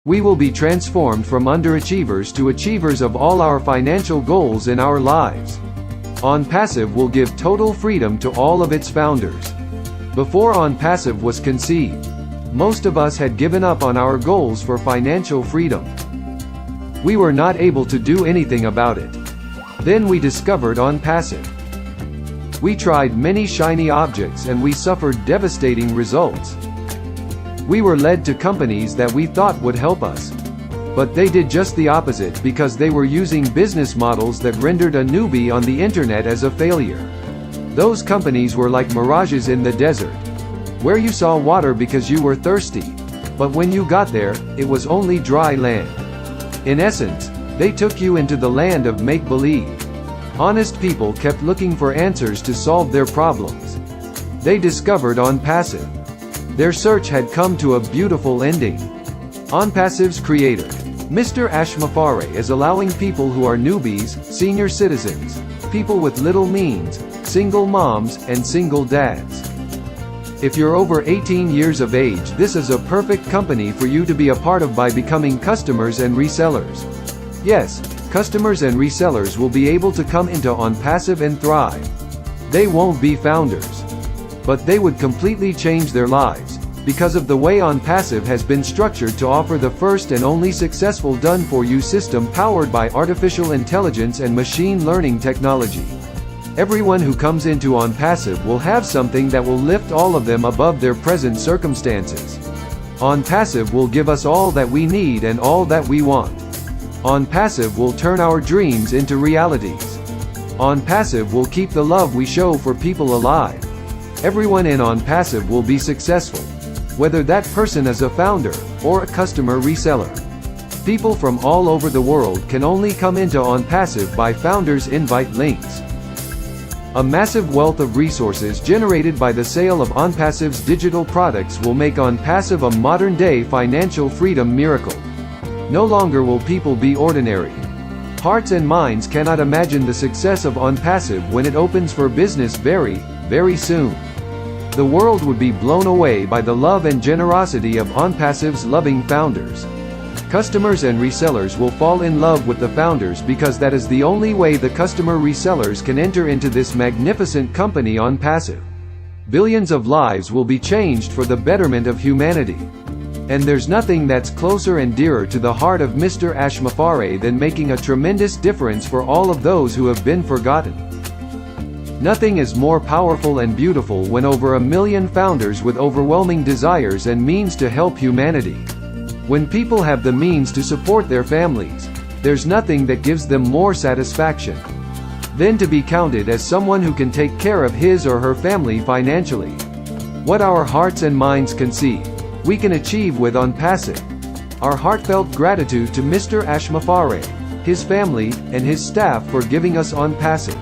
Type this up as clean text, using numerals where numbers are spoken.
We will be transformed from underachievers to achievers of all our financial goals in our lives. Onpassive will give total freedom to all of its founders. Before Onpassive was conceived, most of us had given up on our goals for financial freedom. We were not able to do anything about it. Then we discovered Onpassive. We tried many shiny objects and we suffered devastating results. We were led to companies that we thought would help us. But they did just the opposite because they were using business models that rendered a newbie on the internet as a failure. Those companies were like mirages in the desert, where you saw water because you were thirsty, but when you got there, it was only dry land. In essence, they took you into the land of make-believe. Honest people kept looking for answers to solve their problems. They discovered Onpassive. Their search had come to a beautiful ending. Onpassive's creator, Mr. Ashmafare, is allowing people who are newbies, senior citizens, people with little means, single moms, and single dads. If you're over 18 years of age, this is a perfect company for you to be a part of by becoming customers and resellers. Yes, customers and resellers will be able to come into Onpassive and thrive. They won't be founders, but they would completely change their lives, because of the way Onpassive has been structured to offer the first and only successful done-for-you system powered by artificial intelligence and machine learning technology. Everyone who comes into Onpassive will have something that will lift all of them above their present circumstances. Onpassive will give us all that we need and all that we want. Onpassive will turn our dreams into realities. Onpassive will keep the love we show for people alive. Everyone in Onpassive will be successful, whether that person is a founder or a customer reseller. People from all over the world can only come into Onpassive by founders' invite links. A massive wealth of resources generated by the sale of Onpassive's digital products will make Onpassive a modern-day financial freedom miracle. No longer will people be ordinary. Hearts and minds cannot imagine the success of Onpassive when it opens for business very, very soon. The world would be blown away by the love and generosity of Onpassive's loving founders. Customers and resellers will fall in love with the founders because that is the only way the customer resellers can enter into this magnificent company Onpassive. Billions of lives will be changed for the betterment of humanity. And there's nothing that's closer and dearer to the heart of Mr. Ashmafare than making a tremendous difference for all of those who have been forgotten. Nothing is more powerful and beautiful when over 1 million founders with overwhelming desires and means to help humanity. When people have the means to support their families, there's nothing that gives them more satisfaction than to be counted as someone who can take care of his or her family financially. What our hearts and minds can see, we can achieve with Onpassive. Our heartfelt gratitude to Mr. Ashmafare, his family, and his staff for giving us Onpassive.